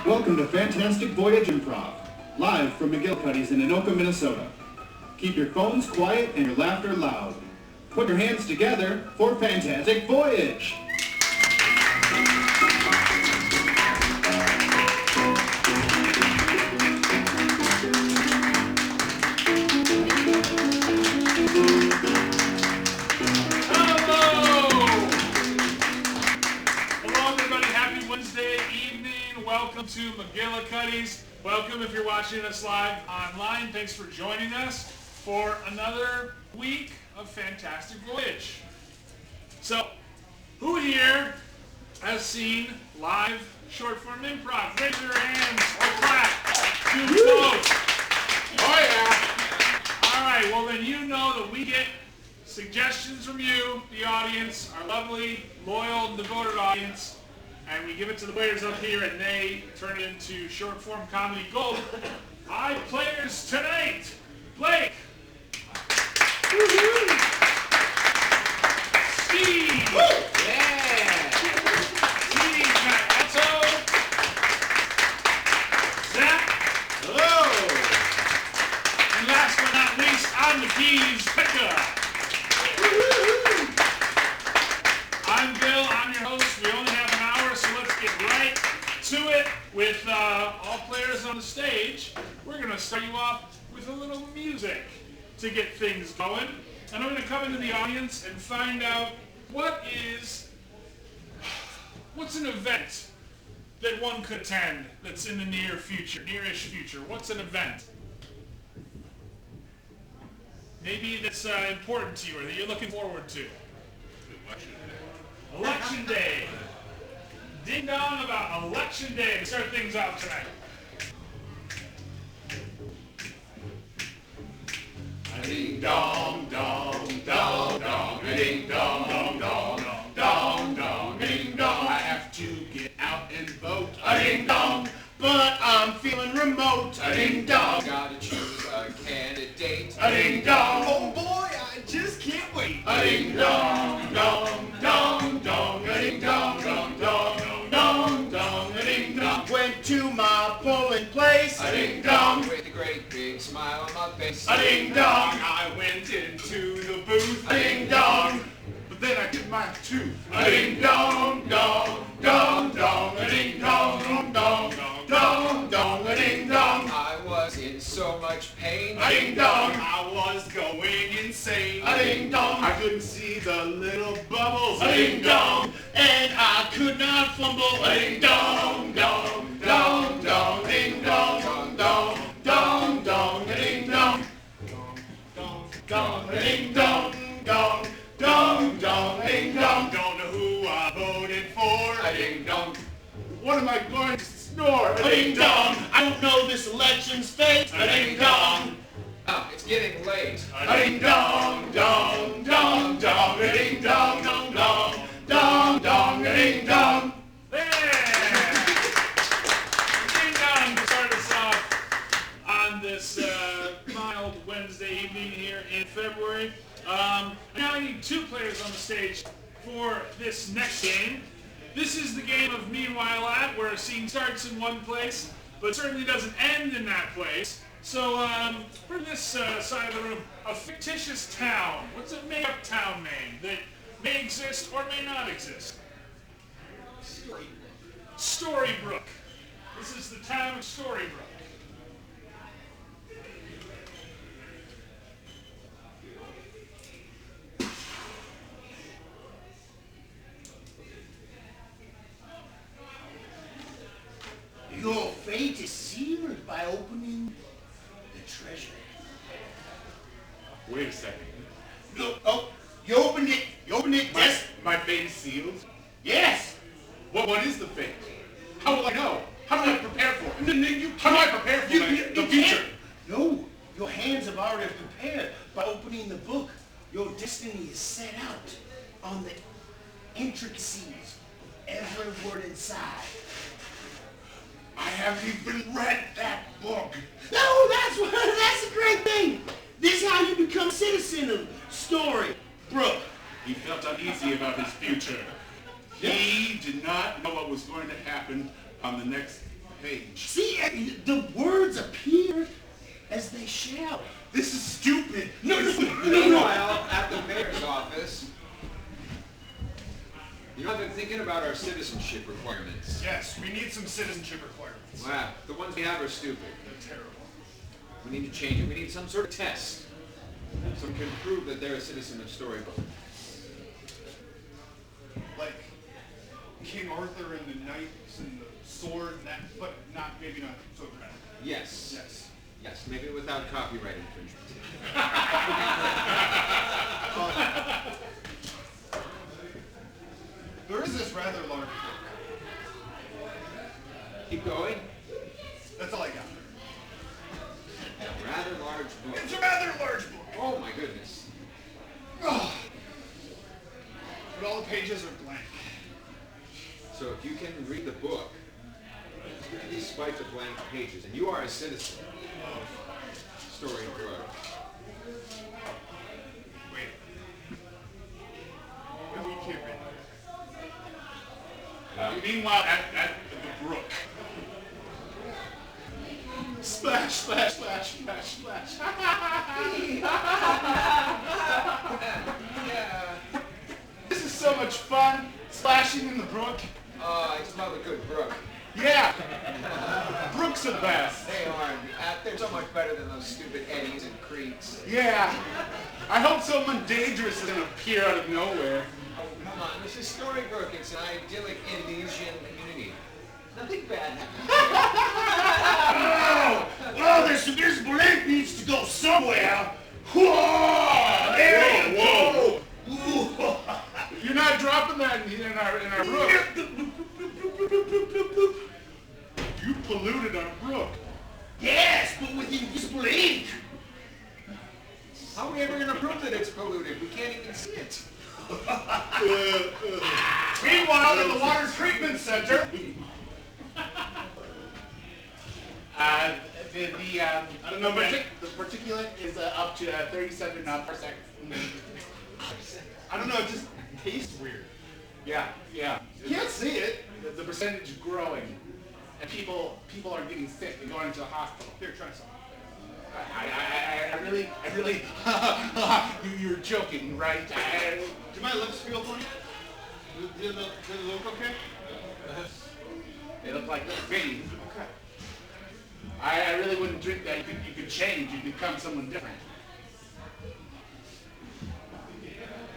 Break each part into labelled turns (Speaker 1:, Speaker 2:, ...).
Speaker 1: Welcome to Fantastic Voyage Improv, live from Magillycuddy's in Anoka, Minnesota. Keep your phones quiet and your laughter loud. Put your hands together for Fantastic Voyage!
Speaker 2: Welcome to Magillycuddy's. Welcome if you're watching us live online. Thanks for joining us for another week of Fantastic Voyage. So, who here has seen live short-form improv? Raise your hands or clap. Do both. Oh yeah. All right, well then you know that we get suggestions from you, the audience, our lovely, loyal, and devoted audience. And we give it to the players up here, and they turn it into short-form comedy gold. Hi, players tonight. Blake. Woo-hoo. Steve. Woo. Yeah. Steve Matto. Zach. Hello. And last but not least, on the keys, Becca. I'm Bill. I'm your host. We only have an hour, so let's get right to it with all players on the stage. We're going to start you off with a little music to get things going. And I'm going to come into the audience and find out what's an event that one could attend that's in the nearish future. What's an event? Maybe that's important to you or that you're looking forward to. Election Day. Ding dong about Election Day to start things out tonight.
Speaker 3: Ding dong dong dong dong, ding dong dong dong dong dong, ding dong. I have to get out and vote, ding dong, but I'm feeling remote, ding dong. Gotta choose a candidate, ding dong. Oh boy, I just can't wait, ding dong dong dong dong, ding dong dong dong dong dong, ding dong. Went to my polling place, ding dong, with a great big smile on my face, ding dong. I went into the booth, ding dong, but then I did my tooth, ding dong dong dong dong, ding dong dong dong dong dong, ding dong. I was in so much pain, ding dong. I was going insane, ding dong. I couldn't see the little bubbles, ding dong, and I could not fumble, ding dong dong dong dong, ding dong dong dong dong, ding dong dong, ding dong dong dong dong, ding dong. Don't know who I voted for, ding dong. What am I going to snore, ding dong? I don't know this election's fate, ding dong. Oh, it's getting late, ding dong dong dong dong, ding dong dong dong dong dong, ding dong.
Speaker 2: Yeah! Ding dong to start us off on this mild Wednesday evening here in February. Now I need two players on the stage for this next game. This is the game of Meanwhile At, where a scene starts in one place, but certainly doesn't end in that place. So, for this side of the room, a fictitious town. What's a made-up town name that may exist or may not exist? Storybrooke. This is the town of Storybrooke.
Speaker 3: Your fate is sealed by opening the treasure.
Speaker 4: Wait a second.
Speaker 3: Look, oh, you opened it. You opened it. Yes.
Speaker 4: My fate is sealed?
Speaker 3: Yes.
Speaker 4: What is the fate? How will I know? How do I prepare for it?
Speaker 3: How
Speaker 4: do I prepare for the future?
Speaker 3: No, your hands have already prepared by opening the book. Your destiny is set out on the intricacies of every word inside. I haven't even read that book. No, that's a great thing. This is how you become a citizen of Storybrooke.
Speaker 4: He felt uneasy about his future. He did not know what was going to happen on the next
Speaker 3: page.
Speaker 4: See, the words appear as they shall.
Speaker 3: This is stupid.
Speaker 4: No.
Speaker 5: Meanwhile, at the mayor's office, you know, I've been thinking about our citizenship requirements.
Speaker 3: Yes, we need some citizenship requirements.
Speaker 5: Wow, the ones we have are stupid.
Speaker 3: They're terrible.
Speaker 5: We need to change it. We need some sort of test. Someone can prove that they're a citizen of Storybook.
Speaker 3: Like King Arthur and the knights and the sword and that, but maybe not so dramatic.
Speaker 5: Yes.
Speaker 3: Yes.
Speaker 5: Yes, maybe without copyright infringement.
Speaker 3: There is this rather large book.
Speaker 5: Keep going.
Speaker 3: That's all I got.
Speaker 5: A rather large book.
Speaker 3: It's a rather large book.
Speaker 5: Oh my goodness.
Speaker 3: But all the pages are blank.
Speaker 5: So if you can read the book, despite the blank pages, and you are a citizen of Storybook.
Speaker 3: Wait. We can't read that. Meanwhile, at the brook. Splash, splash, splash, splash, splash. This is so much fun, splashing in the brook.
Speaker 5: I love a good brook.
Speaker 3: Yeah, brooks are the best.
Speaker 5: They are. They're so much better than those stupid eddies and creeks.
Speaker 3: Yeah, I hope someone dangerous is gonna appear out of nowhere.
Speaker 5: Oh, come on. This is Storybook. It's an idyllic Indonesian community. Nothing bad happens.
Speaker 4: Oh, this blank needs to go somewhere. Whoa, there you go.
Speaker 3: You're not dropping that in our brook. You polluted our brook.
Speaker 4: Yes, but with this blank.
Speaker 5: How are we ever going to prove that it's polluted? We can't even see it.
Speaker 3: Meanwhile, in the water treatment center. I don't know, but the particulate is up to 37 parsec. I don't know, it just tastes weird. Yeah. You can't see it. The percentage is growing, and people are getting sick and going into the hospital. Here, try some. I really, you're joking, right? Do my lips feel funny? Do they look okay? They look like veins. Okay. I really wouldn't drink that. You could change. You could become someone different.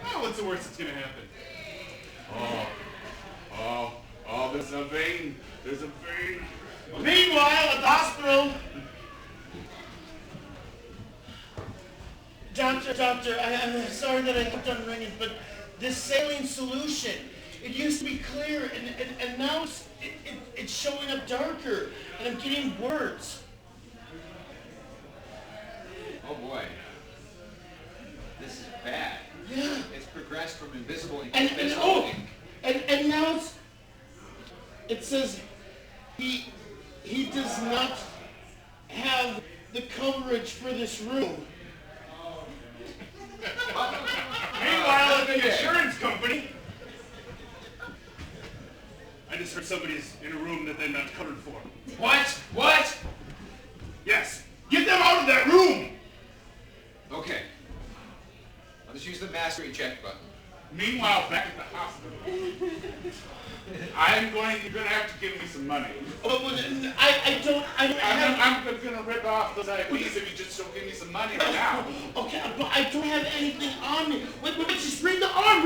Speaker 3: Oh, what's the worst that's gonna happen? Oh, there's a vein. There's a vein.
Speaker 4: Meanwhile, at the hospital. Doctor, I'm sorry that I kept on ringing, but this saline solution, it used to be clear, and now it's showing up darker, and I'm getting words.
Speaker 5: Oh boy. This is bad.
Speaker 4: Yeah.
Speaker 5: It's progressed from invisible ink to
Speaker 4: And
Speaker 5: invisible ink.
Speaker 4: and now it says he does not have the coverage for this room.
Speaker 3: Meanwhile, at the insurance company, I just heard somebody's in a room that they're not covered for.
Speaker 5: What?
Speaker 3: Yes, get them out of that room.
Speaker 5: Okay. I'll just use the master eject button.
Speaker 3: Meanwhile, back at the hospital, you're gonna have to give me some money.
Speaker 4: I don't have...
Speaker 3: I'm gonna rip off those IPs if you just don't give me some money right now.
Speaker 4: Okay, but I don't have anything on me. Wait, just read the arm!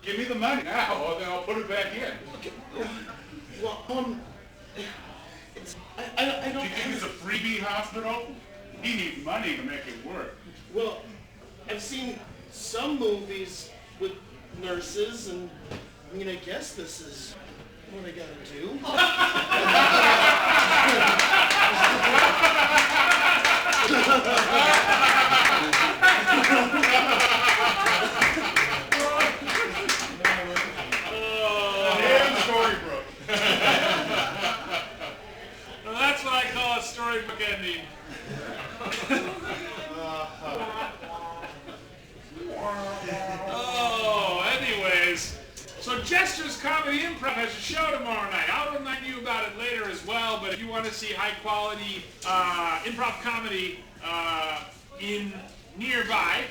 Speaker 3: Give me the money now, or then I'll put it back in.
Speaker 4: Okay, well, I
Speaker 3: Do
Speaker 4: don't
Speaker 3: you think it's a freebie hospital? He needs money to make it work.
Speaker 4: Well, I've seen some movies with nurses, and I mean, I guess this is what I gotta do.
Speaker 3: Damn Storybook.
Speaker 2: Well, that's what I call a storybook ending. Oh, anyways, So Jester's Comedy Improv has a show tomorrow night. I'll remind you about it later as well, but if you want to see high quality improv comedy in nearby,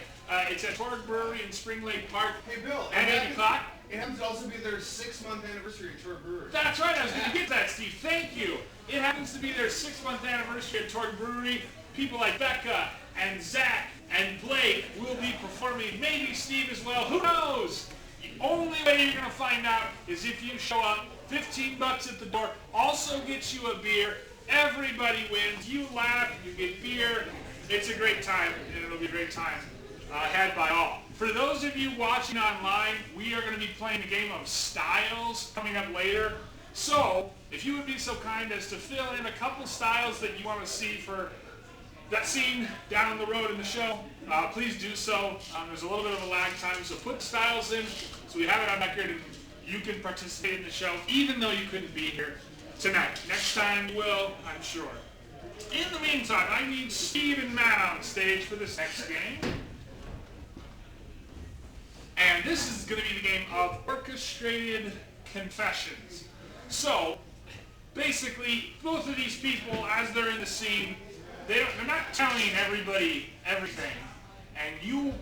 Speaker 2: it's at Torg Brewery in Spring Lake Park
Speaker 3: Hey, Bill.
Speaker 2: at 8 o'clock.
Speaker 3: It happens to also be their 6-month anniversary at Torg Brewery.
Speaker 2: That's right, I was going to get that, Steve. Thank you. It happens to be their 6-month anniversary at Torg Brewery. People like Becca and Zach and Blake will be performing, maybe Steve as well. Who knows? The only way you're going to find out is if you show up. $15 at the door. Also gets you a beer. Everybody wins. You laugh, you get beer. It's a great time, and it'll be a great time had by all. For those of you watching online, we are going to be playing a game of styles coming up later. So, if you would be so kind as to fill in a couple styles that you want to see for that scene down the road in the show, please do so. There's a little bit of a lag time, so put styles in so we have it on record and you can participate in the show even though you couldn't be here tonight. Next time you will, I'm sure. In the meantime, I need Steve and Matt on stage for this next game. And this is going to be the game of orchestrated confessions. So, basically, both of these people, as they're in the scene, they're not telling everybody everything. And you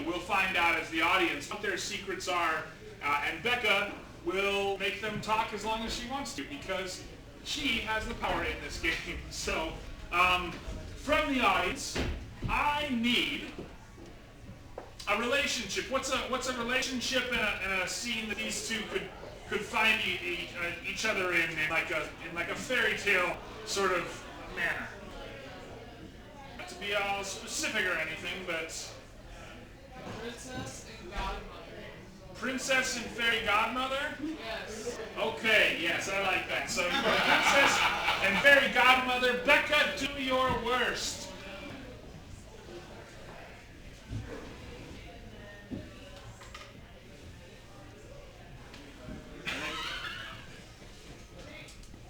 Speaker 2: will find out as the audience what their secrets are. And Becca will make them talk as long as she wants to because she has the power in this game. So, from the audience, I need a relationship. What's a relationship in a scene that these two could find each other in like a fairy tale sort of manner? Not to be all specific or anything, but
Speaker 6: Princess and Godmother.
Speaker 2: Princess and fairy godmother?
Speaker 6: Yes.
Speaker 2: Okay, yes, I like that. So you are princess and fairy godmother. Becca, do your worst.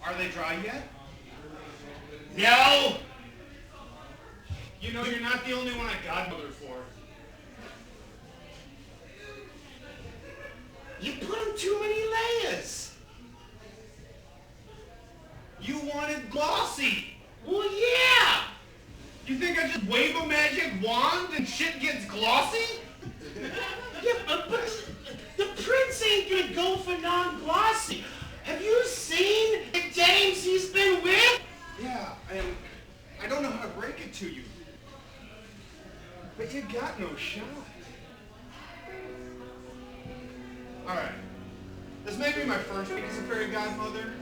Speaker 3: Are they dry yet?
Speaker 4: No!
Speaker 3: You know, you're not the only one I godmother for.
Speaker 4: You put on too many layers.
Speaker 3: You wanted glossy.
Speaker 4: Well, yeah!
Speaker 3: You think I just wave a magic wand and shit gets glossy?
Speaker 4: Yeah, but the prince ain't gonna go for non-glossy. Have you seen the dames he's been with?
Speaker 3: Yeah, I don't know how to break it to you. But you got no shot. Alright. This may be my first week as a fairy godmother,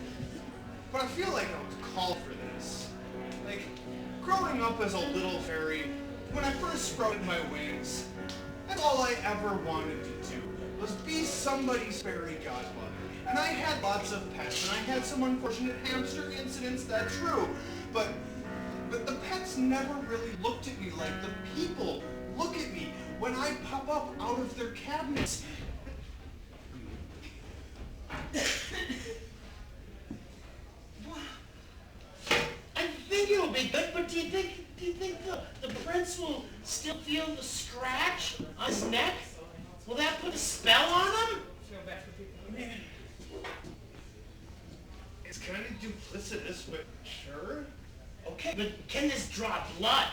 Speaker 3: but I feel like I was called for this. Like, growing up as a little fairy, when I first sprouted my wings, that's all I ever wanted to do, was be somebody's fairy godmother. And I had lots of pets, and I had some unfortunate hamster incidents, that's true. But the pets never really looked at me like the people look at me when I pop up out of their cabinets.
Speaker 4: I think it'll be good, but do you think the prince will still feel the scratch on his neck? Will that put a spell on him?
Speaker 3: It's kind of duplicitous, but sure.
Speaker 4: Okay, but can this draw blood?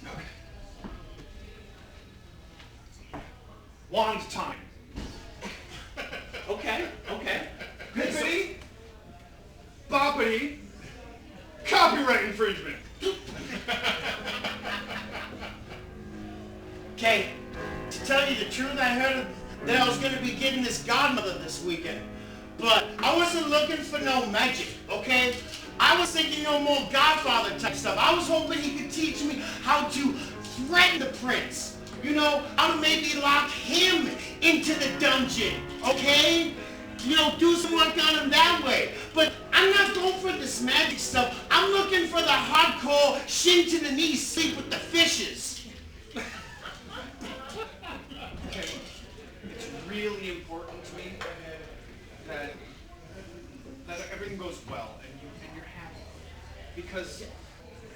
Speaker 3: Okay. Wand time.
Speaker 4: Okay.
Speaker 3: Bippity, boppity, copyright infringement.
Speaker 4: Okay, to tell you the truth, I heard that I was going to be getting this godmother this weekend. But I wasn't looking for no magic, okay? I was thinking no more Godfather type stuff. I was hoping he could teach me how to threaten the prince. You know, how to maybe lock him into the dungeon, okay? You know, do some work on him that way. But I'm not going for this magic stuff. I'm looking for the hardcore shin to the knee sleep with the fishes.
Speaker 3: Okay, it's really important to me that everything goes well and you're happy. Because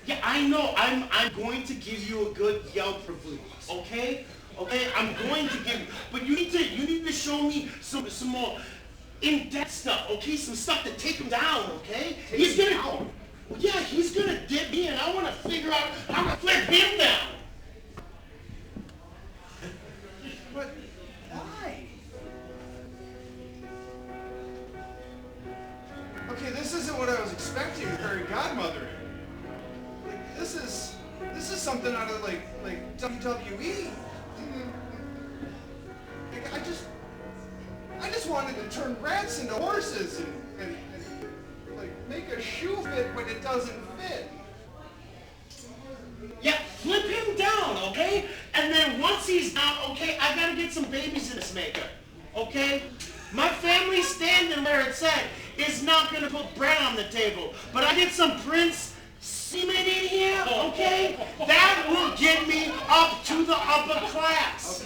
Speaker 4: Yeah, I know. I'm going to give you a good Yelp review, okay? Okay, I'm going to give you, but you need to show me some more in-depth stuff, okay? Some stuff to take him down, okay? He's gonna, well, yeah, he's gonna dip me, and I want to figure out how to flip him down.
Speaker 3: But why? Okay, this isn't what I was expecting, fairy godmother. Like, this is something out of like WWE. Like, I just wanted to turn rats into horses and like make a shoe fit when it doesn't fit.
Speaker 4: Yeah, flip him down, okay? And then once he's down, okay, I gotta get some babies in this maker, okay? My family standing where it's at is not gonna put bread on the table, but I get some Prince semen in here, okay? That will get me up to the upper class.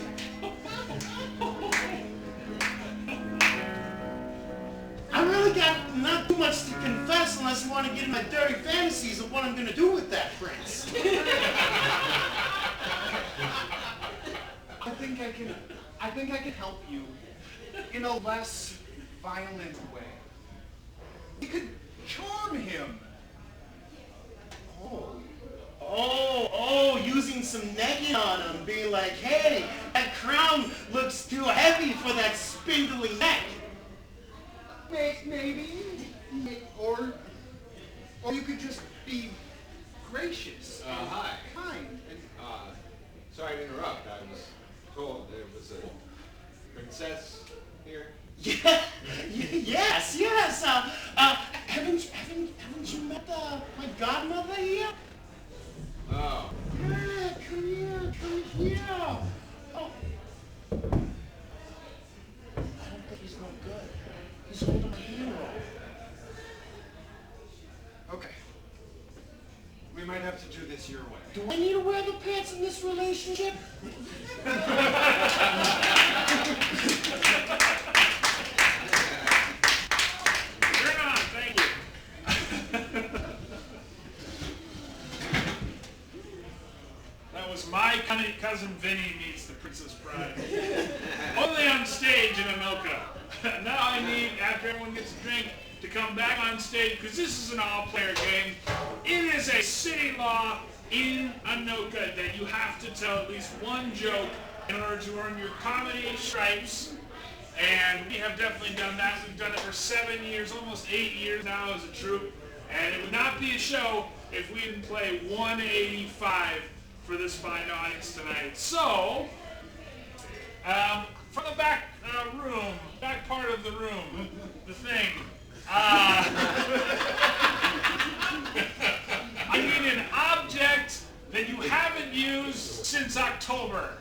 Speaker 4: I really got not too much to confess unless you want to get in my dirty fantasies of what I'm gonna do with that Prince.
Speaker 3: I think I can help you in a less violent way. You could charm him.
Speaker 4: Oh, using some negging on him, being like, hey, that crown looks too heavy for that spindly neck.
Speaker 3: Maybe. Or you could just be gracious.
Speaker 5: Hi.
Speaker 3: Kind. And
Speaker 5: Sorry to interrupt. I was told there was a princess here.
Speaker 4: Yeah, yes. Haven't you met my godmother here?
Speaker 5: Oh.
Speaker 4: Yeah, come here. Oh. I don't think he's no good. He's holding my hero.
Speaker 3: okay. We might have to do this your way.
Speaker 4: Do I need to wear the pants in this relationship?
Speaker 2: Turn on, thank you. That was my cousin Vinny meets the Princess Bride. Only on stage in Anoka. Now I need, after everyone gets a drink, to come back on stage, because this is an all-player game. It is a city law in Anoka that you have to tell at least one joke in order to earn your comedy stripes. And we have definitely done that. We've done it for 7 years, almost 8 years now as a troupe. And it would not be a show if we didn't play 185 for this fine audience tonight. So, from the back back part of the room, the thing, I need an object that you haven't used since October.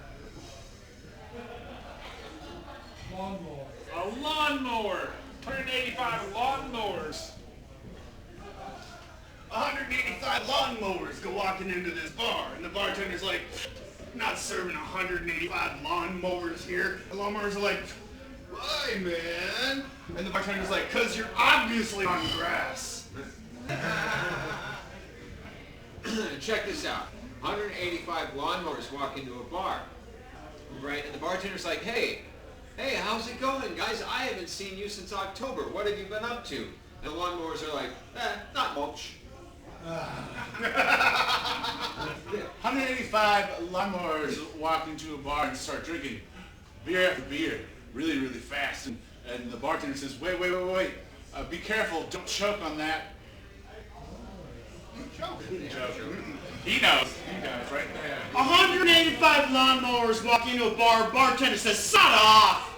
Speaker 6: Lawnmower.
Speaker 2: A lawnmower. 185 lawnmowers.
Speaker 4: 185 lawnmowers go walking into this bar, and the bartender's like, not serving 185 lawnmowers here. The lawnmowers are like, why, man? And the bartender's like, cause you're obviously on grass.
Speaker 5: Check this out. 185 lawnmowers walk into a bar, right? And the bartender's like, hey, how's it going, guys? I haven't seen you since October. What have you been up to? And the lawnmowers are like, not much.
Speaker 1: 185 lawnmowers walk into a bar and start drinking beer after beer really, really fast. And the bartender says, wait. Be careful. Don't choke on that. Choke. He knows, right there.
Speaker 4: 185 lawnmowers walk into a bar, bartender says, "Shut off!"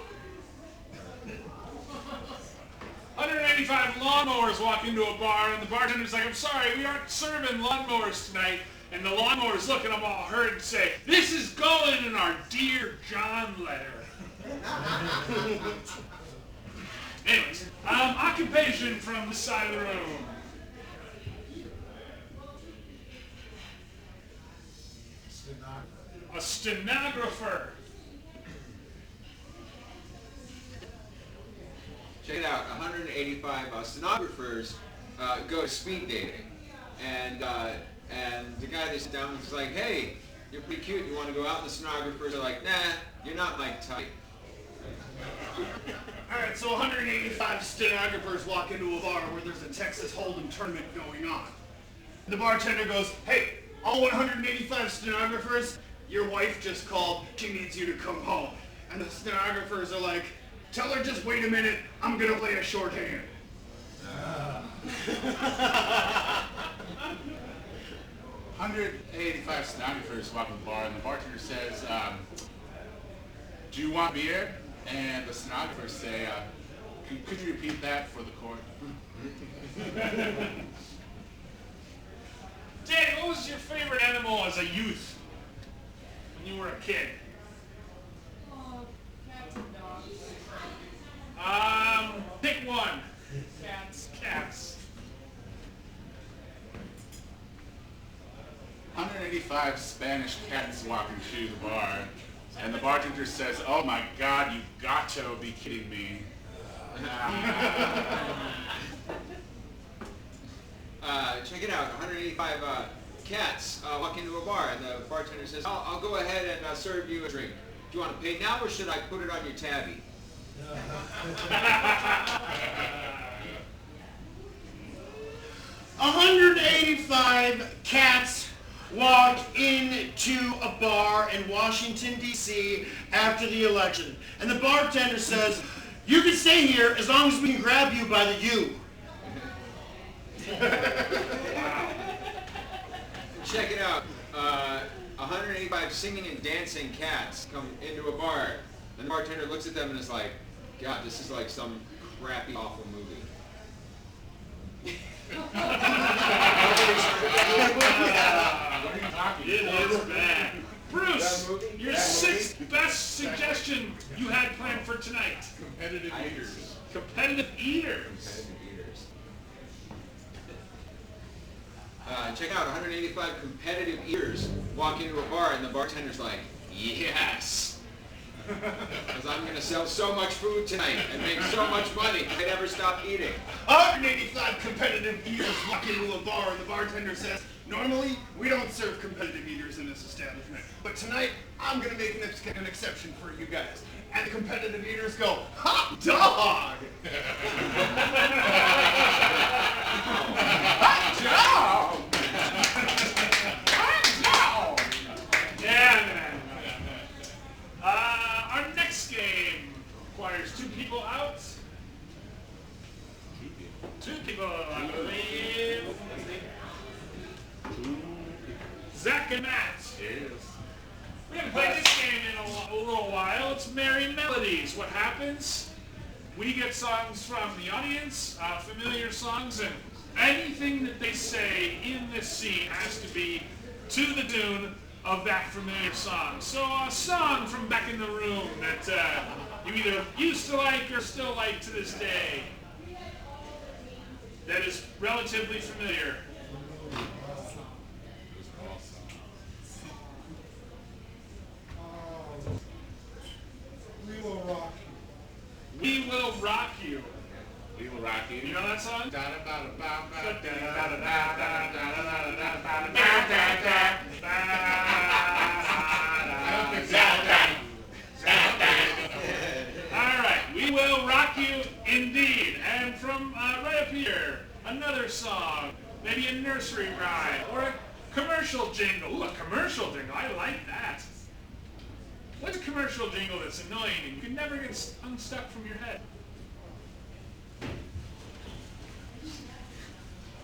Speaker 2: 185 lawnmowers walk into a bar, and the bartender's like, I'm sorry, we aren't serving lawnmowers tonight. And the lawnmowers look at them all hurt and say, this is going in our Dear John letter. Anyways, occupation from this side of the room. A stenographer.
Speaker 5: Check it out. 185 stenographers go to speed dating, and the guy they sit down with is like, hey, You're pretty cute. You want to go out? And the stenographers are like, nah, you're not my type.
Speaker 4: All right, so 185 stenographers walk into a bar where there's a Texas Hold'em tournament going on. The bartender goes, hey, all 185 stenographers, your wife just called. She needs you to come home. And the stenographers are like, tell her just wait a minute. I'm going to play a shorthand.
Speaker 3: 185 stenographers walk in the bar, and the bartender says, do you want beer? And the stenographers say, could you repeat that for the court?
Speaker 2: Danny, what was your favorite animal as a youth when you were a kid?
Speaker 6: Cats and dogs.
Speaker 2: Pick one.
Speaker 6: Cats.
Speaker 2: Cats.
Speaker 3: 185 Spanish cats walk into the bar, and the bartender says, oh my God, you got to be kidding me.
Speaker 5: Check it out, 185 cats walk into a bar, and the bartender says, I'll go ahead and serve you a drink. Do you want to pay now, or should I put it on your tabby?
Speaker 4: 185 cats walk into a bar in Washington, D.C. after the election. And the bartender says, you can stay here as long as we can grab you by the U.
Speaker 5: Check it out. 185 singing and dancing cats come into a bar. And the bartender looks at them and is like, God, this is like some crappy, awful movie.
Speaker 2: It is bad. Bruce, your sixth best suggestion you had planned for tonight.
Speaker 3: Competitive eaters.
Speaker 2: Competitive eaters.
Speaker 5: Check out 185 competitive eaters walk into a bar, and the bartender's like, yes. Because I'm going to sell so much food tonight and make so much money I never stop eating.
Speaker 4: 185 competitive eaters walk into a bar, and the bartender says, normally we don't serve competitive eaters in this establishment, but tonight I'm going to make an exception for you guys. And the competitive eaters go, hot dog!
Speaker 3: Hot dog! Hot dog!
Speaker 2: Yeah, man. Our next game requires two people out. Two people, I believe. Zach and Matt.
Speaker 3: Yes.
Speaker 2: We haven't played this game in a little while. It's Merry Melodies. What happens? We get songs from the audience, familiar songs, and anything that they say in this scene has to be to the tune of that familiar song. So a song from back in the room that you either used to like or still like to this day that is relatively familiar.
Speaker 6: We will rock you.
Speaker 2: We Will Rock You.
Speaker 3: We will rock you.
Speaker 2: You know that song? Alright, We Will Rock You indeed. And from right up here, another song. Maybe a nursery rhyme or a commercial jingle. Ooh, a commercial jingle. I like that. What's a commercial jingle that's annoying and you can never get unstuck from your head?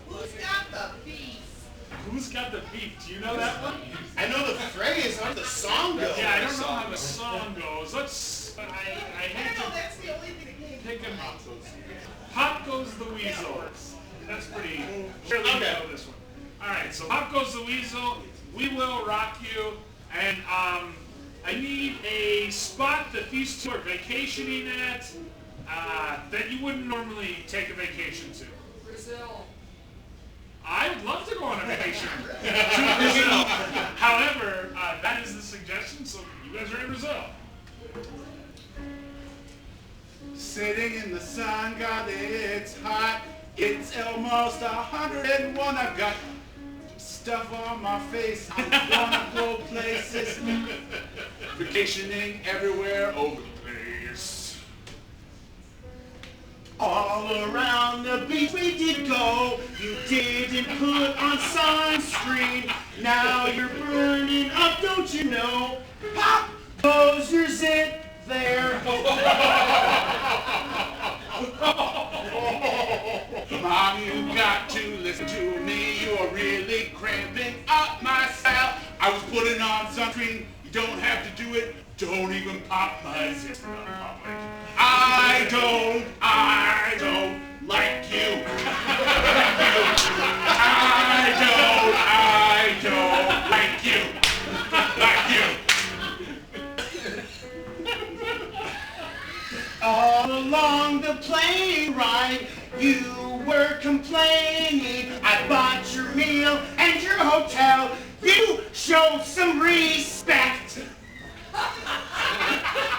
Speaker 7: Who's got the beef?
Speaker 2: Who's got the beef? Do you know that one?
Speaker 4: I know the phrase, how the song goes.
Speaker 2: Yeah, I don't know how the song goes. Let's. I
Speaker 7: I
Speaker 2: hate
Speaker 7: know
Speaker 2: to
Speaker 7: that's the only thing that came to
Speaker 2: pick
Speaker 7: mind.
Speaker 2: him. Pop Goes the Weasel. That's pretty. Surely you know this one. All right, so Pop Goes the Weasel. We Will Rock You, and I need a spot that these two are vacationing at that you wouldn't normally take a vacation to.
Speaker 6: Brazil.
Speaker 2: I would love to go on a vacation to Brazil. However, that is the suggestion, so you guys are in Brazil.
Speaker 3: Sitting in the sun, God, it's hot. It's almost 101. I've got stuff on my face. I wanna go places. Vacationing everywhere over the place.
Speaker 4: All around the beach we did go. You didn't put on sunscreen. Now you're burning up, don't you know? Pop goes your zit there.
Speaker 3: Mom, you got to listen to me. You're really cramping up my style. I was putting on sunscreen. You don't have to do it. Don't even pop my zit in public. I don't like you. I don't like you. Like you.
Speaker 4: All along the plane ride, you were complaining. I bought your meal and your hotel. You showed some respect.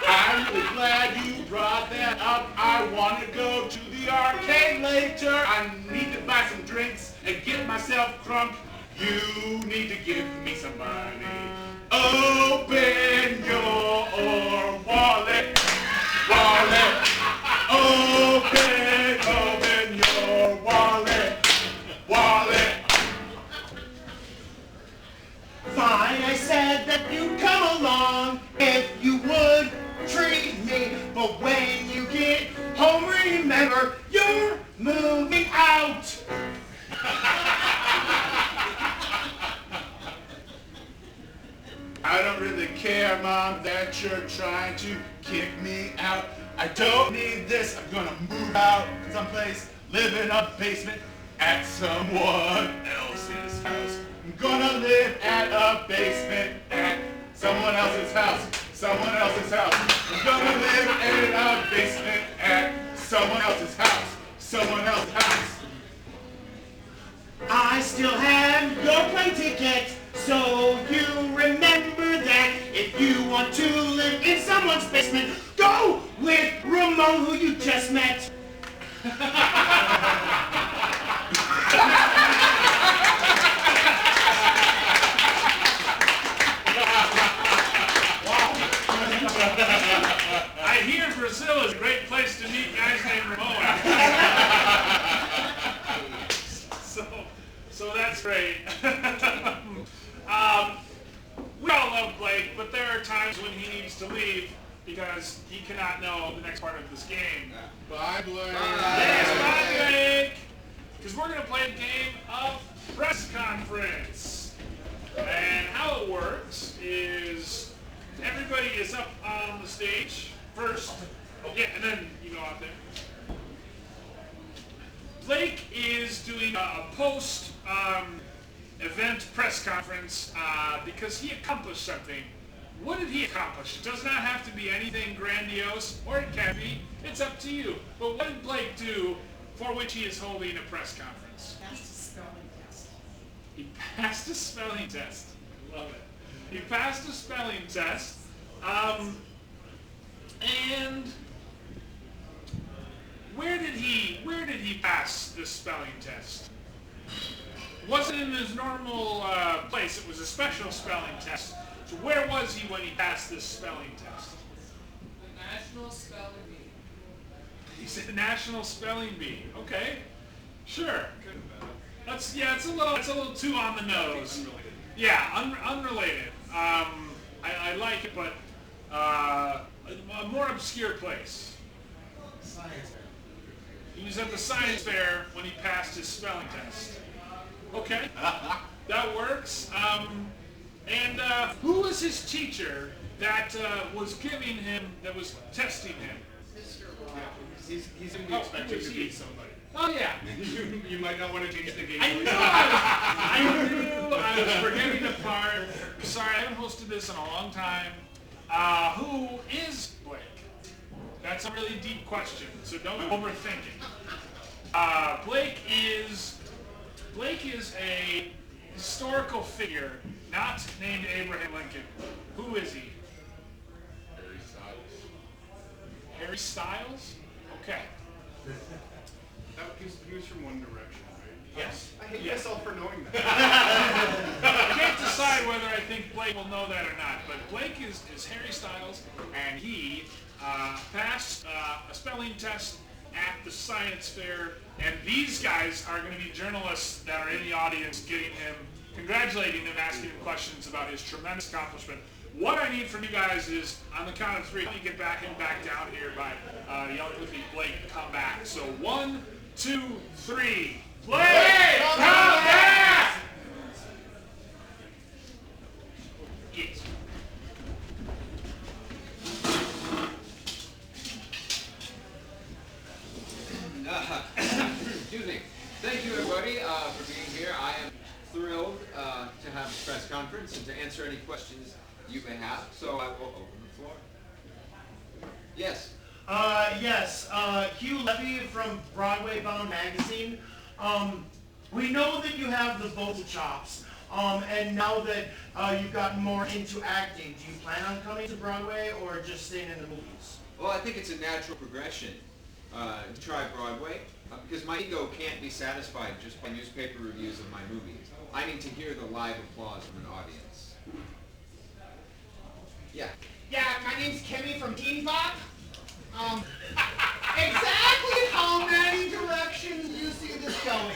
Speaker 3: I'm really glad you brought that up. I want to go to the arcade later. I need to buy some drinks and get myself crunk. You need to give me some money. Open your wallet. Wallet. Open your wallet. Wallet.
Speaker 4: Fine, I said that you'd come along if you would treat me. But when you get home, remember, you're moving out.
Speaker 3: I don't really care, Mom, that you're trying to kick me out. I don't need this. I'm gonna move out someplace, live in a basement at someone else's house. I'm gonna live at a basement at someone else's house. Someone else's house. I'm gonna live in a basement at someone else's house. Someone else's house.
Speaker 4: I still have your plane ticket, so you remember that. If you want to live in someone's basement, go with Ramon, who you just met.
Speaker 2: I hear Brazil is a great place to meet guys named Ramon. So that's great. We all love Blake, but there are times when he needs to leave because he cannot know the next part of this game.
Speaker 3: Bye, Blake.
Speaker 2: Yes, bye, Blake. Because we're going to play a game of press conference. And how it works is everybody is up on the stage first. Yeah, and then you go out there. Blake is doing a post-event press conference because he accomplished something. What did he accomplish? It does not have to be anything grandiose, or it can be. It's up to you. But what did Blake do for which he is holding a press conference?
Speaker 7: Passed a spelling test.
Speaker 2: He passed a spelling test. I love it. He passed a spelling test. And where did he pass this spelling test? It wasn't in his normal place. It was a special spelling test. So where was he when he passed this spelling test?
Speaker 6: The National Spelling Bee.
Speaker 2: He said National Spelling Bee. Okay, sure. It's a little too on the nose. Yeah, unrelated. I like it, but a more obscure place.
Speaker 6: Science fair.
Speaker 2: He was at the science fair when he passed his spelling test. Okay, that works. And who was his teacher that was giving him, that was testing him?
Speaker 7: Mr. Rock.
Speaker 3: He's going to be expected to beat somebody.
Speaker 2: Oh yeah.
Speaker 3: You might not want to change the game.
Speaker 2: I knew I was forgetting the part. Sorry, I haven't hosted this in a long time. Who is Blake? That's a really deep question, so don't overthink it. Blake is a historical figure, not named Abraham Lincoln. Who is he?
Speaker 3: Harry Styles.
Speaker 2: Harry Styles? Okay.
Speaker 3: He was from One Direction, right? Yes.
Speaker 8: I hate
Speaker 2: Yeah.
Speaker 8: myself for knowing that.
Speaker 2: I can't decide whether I think Blake will know that or not, but Blake is Harry Styles, and he passed a spelling test at the science fair, and these guys are going to be journalists that are in the audience congratulating him, asking him questions about his tremendous accomplishment. What I need from you guys is, on the count of 3, let me get back down here by yelling with me, Blake, come back. So 1, 2, 3. Blake, come back! Yes.
Speaker 5: Excuse me. Thank you, everybody, for being here. I am thrilled to have this press conference and to answer any questions you may have. So I will open the floor. Yes.
Speaker 4: Yes, Hugh Levy from Broadway Bound Magazine. We know that you have the vocal chops, and now that you've gotten more into acting, do you plan on coming to Broadway or just staying in the movies?
Speaker 5: Well, I think it's a natural progression to try Broadway because my ego can't be satisfied just by newspaper reviews of my movies. I need to hear the live applause from an audience. Yeah.
Speaker 9: Yeah, my name's Kimmy from Teen Pop. Exactly how many directions do you see this going in?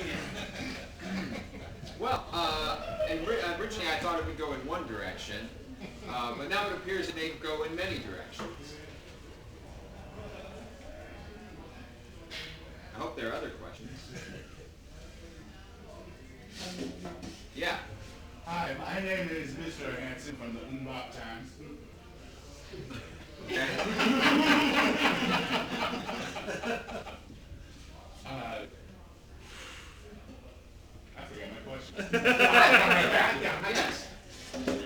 Speaker 5: Well, originally I thought it would go in one direction, but now it appears it may go in many directions. I hope there are other questions. Yeah.
Speaker 3: Hi, my name is Mr. Hanson from the Mbop Times.
Speaker 5: Okay.
Speaker 3: I forgot my question.
Speaker 5: Yes.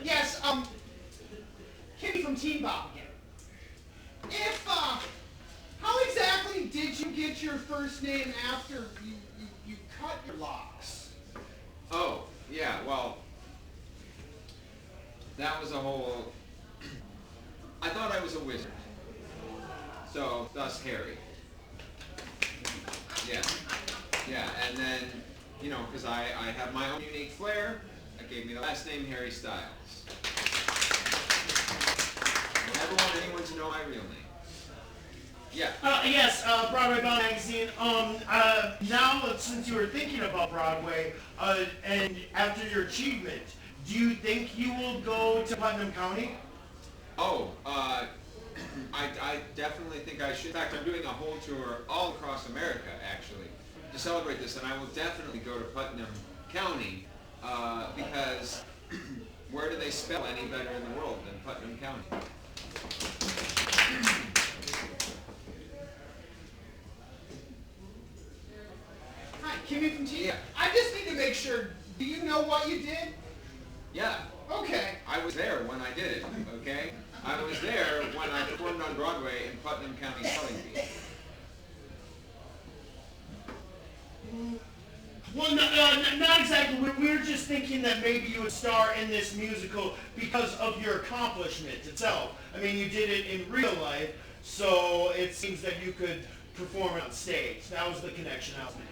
Speaker 9: Yes, Kimmy from Teen Pop again. How exactly did you get your first name after you cut your locks?
Speaker 5: Oh, yeah, well, that was a whole... I thought I was a wizard. So, thus Harry. Yeah. Yeah, and then, you know, because I have my own unique flair, that gave me the last name Harry Styles. I never want anyone to know my real name. Yeah.
Speaker 4: Yes, Broadway Bound Magazine. Now, since you were thinking about Broadway, and after your achievement, do you think you will go to Putnam County?
Speaker 5: Oh, I definitely think I should. In fact, I'm doing a whole tour all across America, actually, to celebrate this, and I will definitely go to Putnam County, because where do they spell any better in the world than Putnam County?
Speaker 9: Hi, Kimmy from Teen.
Speaker 5: Yeah.
Speaker 9: I just need to make sure, do you know what you did?
Speaker 5: Yeah.
Speaker 9: Okay.
Speaker 5: I was there when I did it, okay? I was there when I performed on Broadway in Putnam County Spelling Bee.
Speaker 4: Well, not exactly. We were just thinking that maybe you would star in this musical because of your accomplishment itself. I mean, you did it in real life, so it seems that you could perform on stage. That was the connection I was making.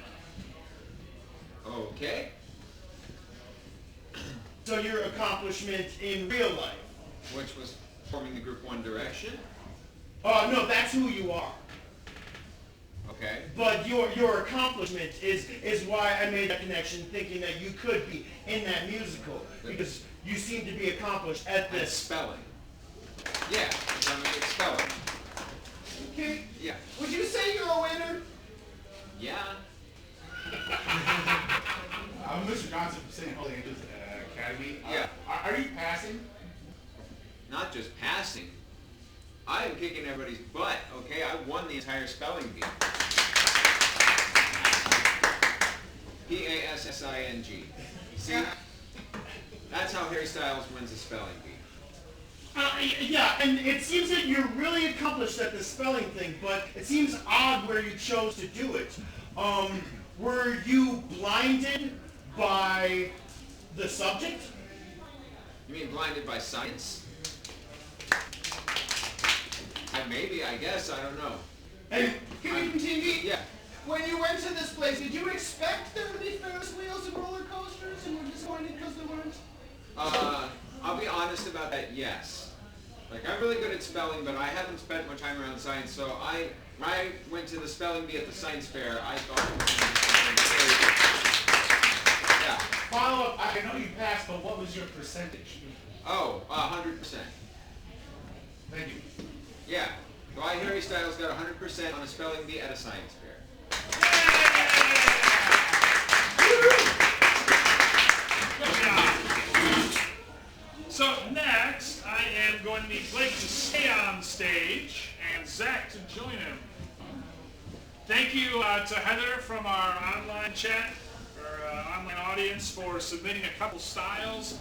Speaker 5: Okay.
Speaker 4: So your accomplishment in real life.
Speaker 5: Which was forming the group One Direction.
Speaker 4: No, that's who you are.
Speaker 5: Okay.
Speaker 4: But your accomplishment is why I made that connection, thinking that you could be in that musical, because you seem to be accomplished at
Speaker 5: And
Speaker 4: this.
Speaker 5: spelling. Yeah, because I'm a good speller.
Speaker 9: Okay.
Speaker 5: Yeah.
Speaker 9: Would you say you're a winner?
Speaker 5: Yeah.
Speaker 3: I'm Mr. Johnson from St. Holy Angels Academy.
Speaker 5: Yeah.
Speaker 3: Are you passing?
Speaker 5: Not just passing. I am kicking everybody's butt, okay? I won the entire spelling bee. P-A-S-S-I-N-G. See? That's how Harry Styles wins a spelling bee.
Speaker 4: Yeah, and it seems that you're really accomplished at the spelling thing, but it seems odd where you chose to do it. Were you blinded by the subject?
Speaker 5: You mean blinded by science? Maybe, I guess, I don't know.
Speaker 9: Hey, Kimmy from TV.
Speaker 5: Yeah.
Speaker 9: When you went to this place, did you expect there to be Ferris
Speaker 5: honest about that, yes. Like, I'm really good at spelling, but I haven't spent much time around science, so when I went to the spelling bee at the science fair, I thought it was yeah.
Speaker 3: Follow up, I know you passed, but what was your percentage?
Speaker 5: Oh, 100%.
Speaker 3: Thank you.
Speaker 5: Yeah. So Harry Styles got 100% on a spelling bee at a science fair.
Speaker 2: Good job. So next, I am going to need Blake to stay on stage and Zach to join him. Thank you to Heather from our online chat, our online audience, for submitting a couple styles.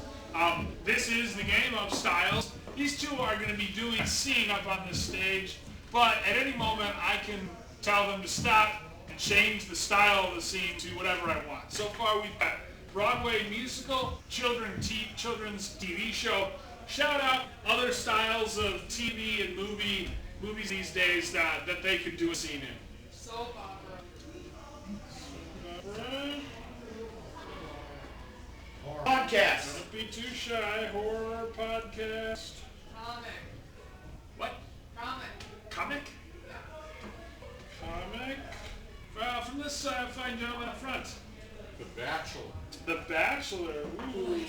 Speaker 2: This is the game of styles. These two are going to be doing singing up on this stage, but at any moment I can tell them to stop and change the style of the scene to whatever I want. So far we've got Broadway musical, children's TV show. Shout out other styles of TV and movies these days that they could do a scene in.
Speaker 6: Soap opera.
Speaker 4: Podcast.
Speaker 2: Don't be too shy. Horror podcast.
Speaker 6: Comic.
Speaker 2: What?
Speaker 6: Comic.
Speaker 2: Comic? Comic? From this fine gentleman up front.
Speaker 3: The Bachelor.
Speaker 2: The Bachelor. Ooh.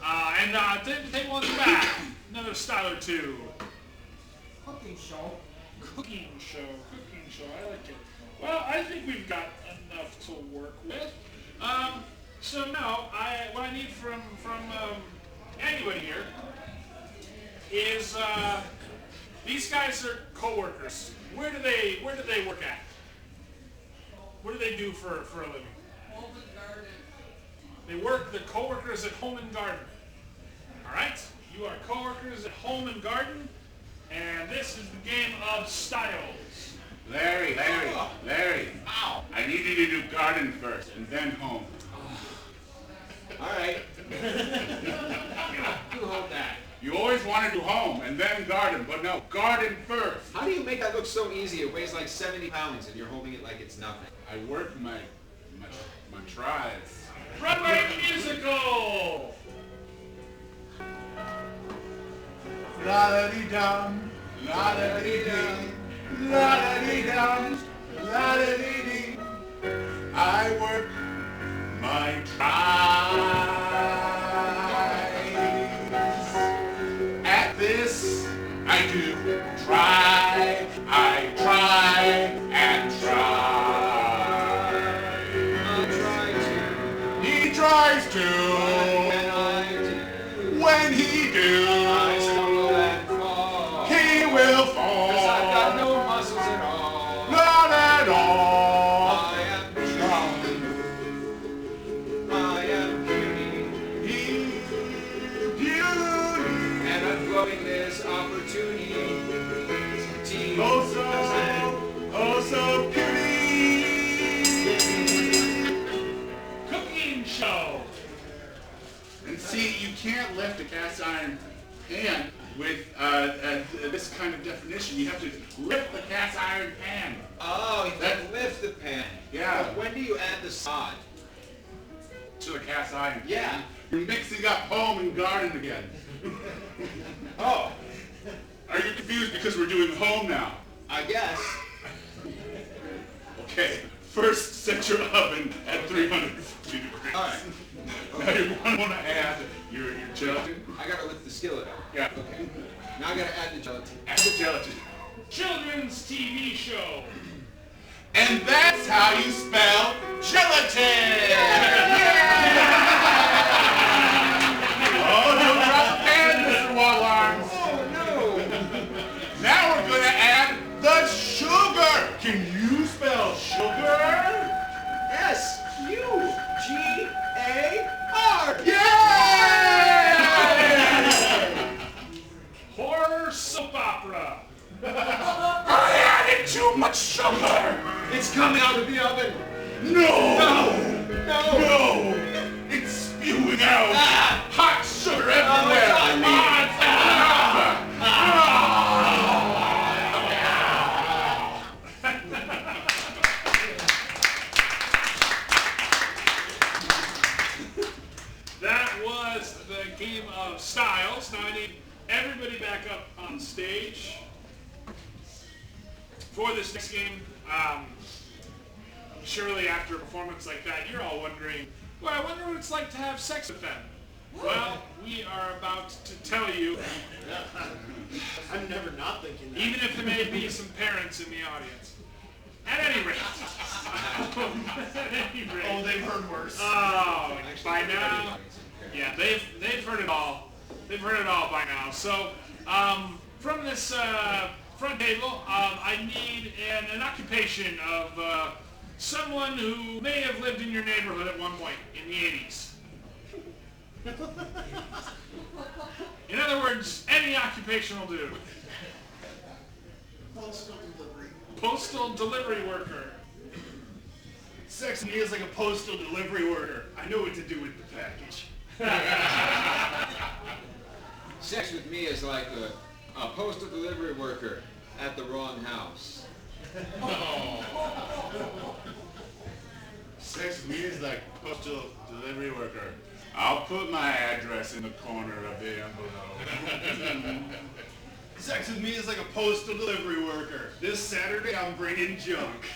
Speaker 2: And take one back. Another style or two.
Speaker 9: Cooking show.
Speaker 2: Cooking show. I like it. Well, I think we've got enough to work with. So now, what I need from anybody here is these guys are co-workers. Where do they work at? What do they do for a living?
Speaker 6: Home and garden.
Speaker 2: They're co-workers at Home and Garden. All right, you are co-workers at Home and Garden, and this is the game of styles.
Speaker 3: Larry. Ow. I need you to do garden first and then home.
Speaker 5: All right. You hold that.
Speaker 3: You always want to do home and then garden, but no, garden first.
Speaker 5: How do you make that look so easy? It weighs like 70 pounds and you're holding it like it's nothing.
Speaker 3: I work my tries.
Speaker 2: Broadway musical.
Speaker 3: La-da-dee-dum, la-da-dee-dee, la-da-dee-dum, la-da-dee-dee. I work my tries. At this, I do try. I try and try.
Speaker 5: I try to.
Speaker 3: He tries to.
Speaker 5: When I do.
Speaker 3: When he do.
Speaker 5: I stumble and fall.
Speaker 3: He will fall.
Speaker 5: 'Cause I've got no muscles at all.
Speaker 3: Not at all.
Speaker 5: I am strong. I am puny.
Speaker 3: Beauty.
Speaker 5: And I'm blowing this opportunity.
Speaker 3: Oh so beauty.
Speaker 2: Cooking show.
Speaker 3: And see, you can't lift a cast iron pan with this kind of definition. You have to lift the cast iron pan.
Speaker 5: Oh, you have to lift the pan.
Speaker 3: Yeah.
Speaker 5: But when do you add the sod?
Speaker 3: To the cast iron pan.
Speaker 5: Yeah.
Speaker 3: You're mixing up home and garden again.
Speaker 5: Oh,
Speaker 3: Are you confused because we're doing home now?
Speaker 5: I guess.
Speaker 3: Okay. First, set your oven at 350 degrees.
Speaker 5: All right.
Speaker 3: Now you want to add your gelatin.
Speaker 5: I gotta lift the skillet up.
Speaker 3: Yeah.
Speaker 5: Okay. Now I gotta add the gelatin.
Speaker 3: Add the gelatin.
Speaker 2: Children's TV show.
Speaker 3: And that's how you spell gelatin! Oh, don't drop the pan, Mr. Wallarms.
Speaker 5: Oh no!
Speaker 3: Now we're going to add the sugar. Can you spell sugar?
Speaker 5: Yes, U-G-A-R.
Speaker 3: Yeah!
Speaker 2: Horror soap opera.
Speaker 3: I added too much sugar.
Speaker 5: It's coming out of the oven.
Speaker 3: No!
Speaker 5: No!
Speaker 3: No! It's spewing out.
Speaker 5: Ah!
Speaker 3: Hot sugar
Speaker 5: Oh,
Speaker 3: everywhere.
Speaker 5: it's on me.
Speaker 2: So now I need everybody back up on stage for this next game. Surely after a performance like that, you're all wondering, well, I wonder what it's like to have sex with them. Well, we are about to tell you.
Speaker 4: I'm never not thinking that.
Speaker 2: Even if there may be some parents in the audience. At any rate.
Speaker 4: Oh, they've heard worse.
Speaker 2: Oh, by now, yeah, they've heard it all. They've heard it all by now. So, from this front table, I need an occupation of someone who may have lived in your neighborhood at one point in the 80s. In other words, any occupation will do.
Speaker 4: Postal delivery.
Speaker 2: Postal delivery worker.
Speaker 1: Sex to me is like a postal delivery worker. I know what to do with the package.
Speaker 5: Sex with me is like a postal delivery worker at the wrong house.
Speaker 3: Sex with me is like postal delivery worker. I'll put my address in the corner of the envelope.
Speaker 1: Sex with me is like a postal delivery worker. This Saturday I'm bringing junk.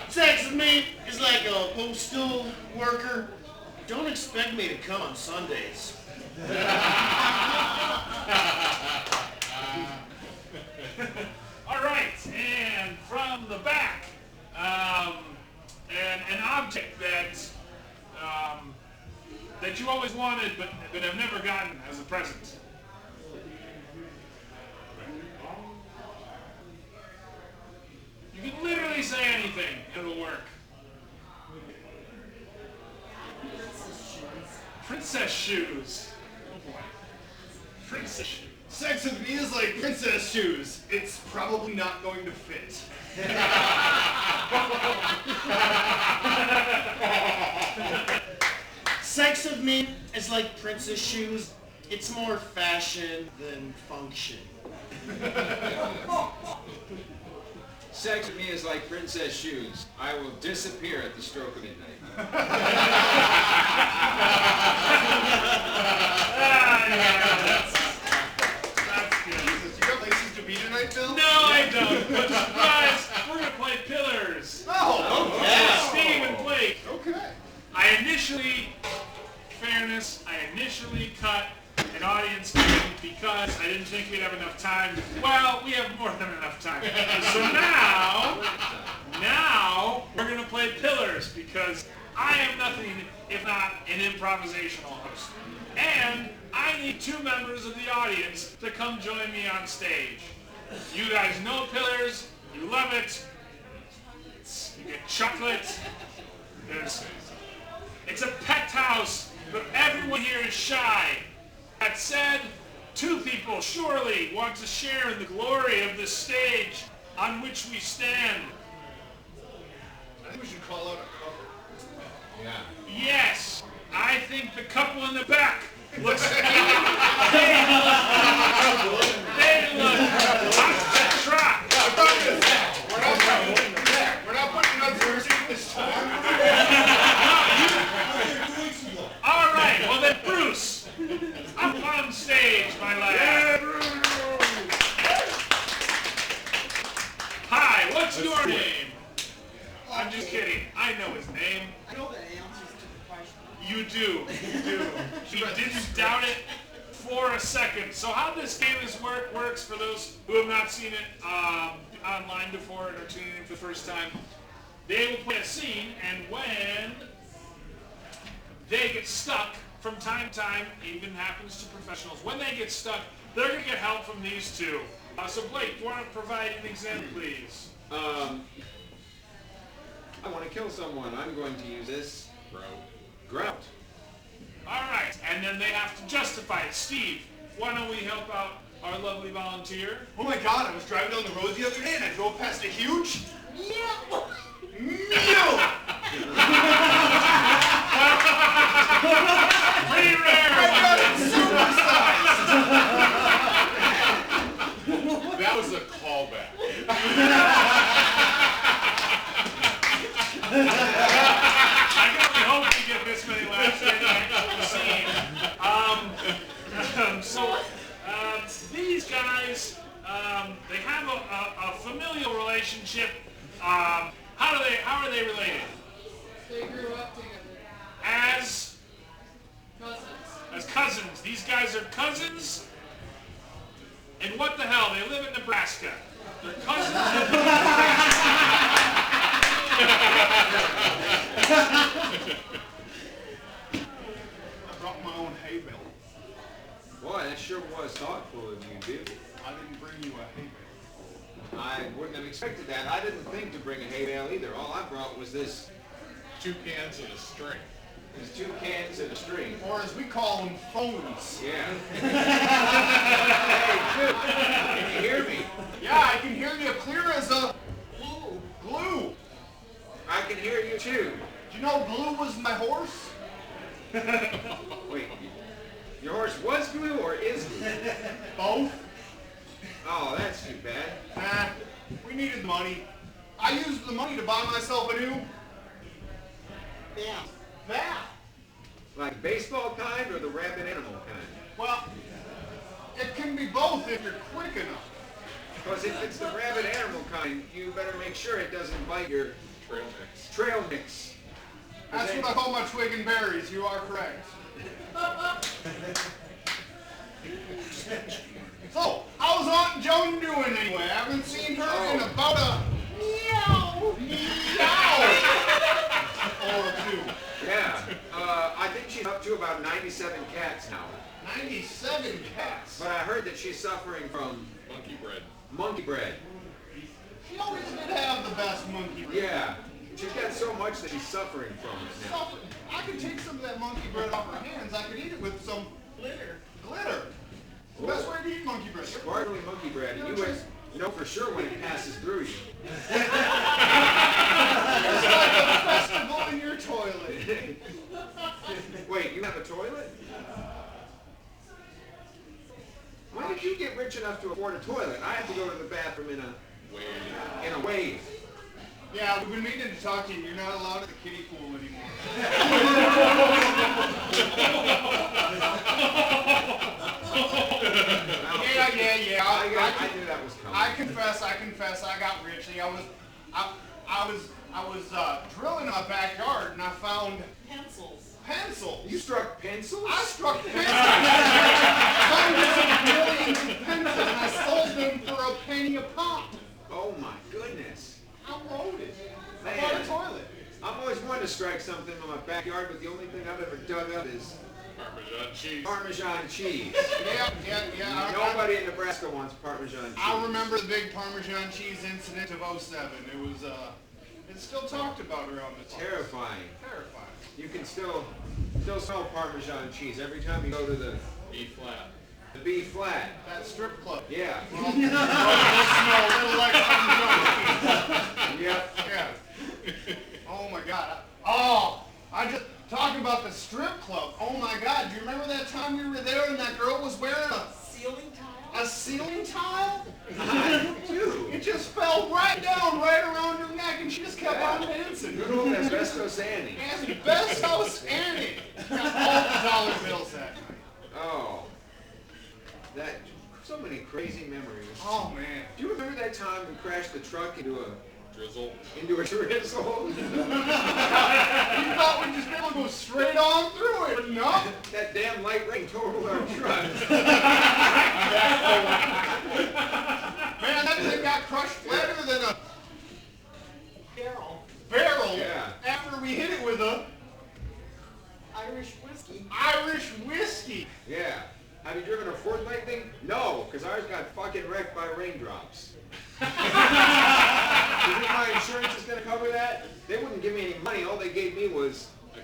Speaker 4: Sex with me is like a postal worker. Don't expect me to come on Sundays.
Speaker 2: All right, and from the back, an object that you always wanted but have never gotten as a present. You can literally say anything, it'll work. Princess shoes. Oh boy. Princess shoes.
Speaker 1: Sex with me is like princess shoes. It's probably not going to fit.
Speaker 4: Sex with me is like princess shoes. It's more fashion than function.
Speaker 5: Sex with me is like princess shoes. I will disappear at the stroke of midnight.
Speaker 2: That's good.
Speaker 1: You got places to be tonight, Bill?
Speaker 2: No, I don't. But surprise, we're going to play Pillars.
Speaker 1: Oh,
Speaker 4: Yeah.
Speaker 2: Steve and Blake.
Speaker 1: okay.
Speaker 2: I initially cut an audience game because I didn't think we'd have enough time. Well, we have more than enough time. So now we're going to play Pillars because I am nothing if not an improvisational host. And I need 2 members of the audience to come join me on stage. You guys know Pillars. You love it. You get chocolate. It's a pet house, but everyone here is shy. That said, 2 people surely want to share in the glory of the stage on which we stand.
Speaker 1: I think we should call out a couple.
Speaker 5: Yeah.
Speaker 2: Yes, I think the couple in the back looks... they look hot to trot.
Speaker 3: We're not putting on the this time.
Speaker 2: All right, well then, Bruce, up on stage, my lad. Hi, what's your name? I'm just kidding. I know his name.
Speaker 7: I know that answers to the question.
Speaker 2: You do. He didn't doubt it for a second. So how this game works for those who have not seen it online before and are tuning in for the first time, they will play a scene, and when they get stuck, from time to time, it even happens to professionals, when they get stuck, they're going to get help from these 2. So Blake, do you want to provide an example, please?
Speaker 5: I want to kill someone. I'm going to use this grout.
Speaker 2: All right, and then they have to justify it. Steve, why don't we help out our lovely volunteer?
Speaker 1: Oh my god, I was driving down the road the other day and I drove past a huge... Meow!
Speaker 2: Pretty rare.
Speaker 3: That was a callback.
Speaker 2: I can only hope we get this many laughs anyway. So relationship. How are they related?
Speaker 6: They grew up together.
Speaker 2: As
Speaker 6: Cousins.
Speaker 2: cousins. These guys are cousins. And what the hell? They live in Nebraska. They're cousins.
Speaker 3: I brought my own hay bale.
Speaker 5: Boy, that sure was thoughtful of you, dude.
Speaker 3: I didn't bring you a hay bale.
Speaker 5: I wouldn't have expected that. I didn't think to bring a hay bale either. All I brought was this.
Speaker 3: 2 cans and a string.
Speaker 5: There's 2 cans and a string.
Speaker 3: Or as we call them, phones.
Speaker 5: Yeah. Hey, dude, can you hear me?
Speaker 3: Yeah, I can hear you clear as a glue.
Speaker 5: I can hear you too.
Speaker 3: Do you know Glue was my horse?
Speaker 5: Wait, your horse was glue or is glue?
Speaker 3: Both.
Speaker 5: Oh, that's too bad.
Speaker 3: We needed money. I used the money to buy myself a new bat.
Speaker 5: Like baseball kind or the rabid animal kind?
Speaker 3: Well, it can be both if you're quick enough.
Speaker 5: Because if it's the rabid animal kind, you better make sure it doesn't bite your trail mix.
Speaker 3: That's what I call my twig and berries. You are correct. So, how's Aunt Joan doing anyway? I haven't seen her in about a meow or 2.
Speaker 5: Yeah, I think she's up to about 97 cats now.
Speaker 3: 97 cats.
Speaker 5: But I heard that she's suffering from monkey bread.
Speaker 3: She always did have the best monkey bread.
Speaker 5: Yeah, she's got so much that she's suffering from it now.
Speaker 3: I could take some of that monkey bread off her hands. I could eat it with some glitter. It's the best way to eat monkey bread.
Speaker 5: Sparkly monkey bread, and you would know for sure when it passes through you.
Speaker 3: It's like a festival in your toilet.
Speaker 5: Wait, you have a toilet? When did you get rich enough to afford a toilet? I have to go to the bathroom in a wave.
Speaker 3: Yeah, we've been meaning to talk to you. You're not allowed at the kiddie pool anymore. Yeah.
Speaker 5: I knew that was coming.
Speaker 3: I confess, I got rich. I was drilling in my backyard and I found
Speaker 7: Pencils.
Speaker 3: pencils.
Speaker 5: You struck pencils?
Speaker 3: I struck pencils. Hundreds of millions of pencils and I sold them for a penny a pop.
Speaker 5: Oh my goodness.
Speaker 3: I wrote it. I
Speaker 5: Man.
Speaker 3: bought a toilet.
Speaker 5: I've always wanted to strike something in my backyard, but the only thing I've ever dug up is Parmesan cheese.
Speaker 3: Yeah.
Speaker 5: Nobody in Nebraska wants Parmesan cheese.
Speaker 3: I remember the big Parmesan cheese incident of '07. It was, it's still talked about around this place.
Speaker 5: Terrifying. You can still smell Parmesan cheese every time you go to the B flat.
Speaker 3: That strip club.
Speaker 5: Yeah.
Speaker 3: Well, you'll smell a little like Parmesan cheese.
Speaker 5: Yep.
Speaker 3: Yeah. Oh my God. I just talking about the strip club. Oh my God. Do you remember that time we were there and that girl was wearing a
Speaker 7: Ceiling tile?
Speaker 3: a ceiling tile?
Speaker 5: Dude.
Speaker 3: It just fell right down, right around her neck, and she just kept on dancing.
Speaker 5: Good old Asbestos Annie.
Speaker 3: Asbestos Annie. Got all the dollar bills that night.
Speaker 5: Oh. So many crazy memories.
Speaker 3: Oh man.
Speaker 5: Do you remember that time we crashed the truck into a drizzle? You
Speaker 3: You thought we'd just be able to go straight on through it, but no.
Speaker 5: That damn light rain totaled our truck.
Speaker 3: Man, that thing got crushed flatter than a barrel
Speaker 5: Yeah.
Speaker 3: after we hit it with a
Speaker 7: Irish whiskey.
Speaker 3: Irish whiskey.
Speaker 5: Yeah. Have you driven a Ford Lightning? No, because ours got fucking wrecked by raindrops. You think my insurance is going to cover that? They wouldn't give me any money. All they gave me was a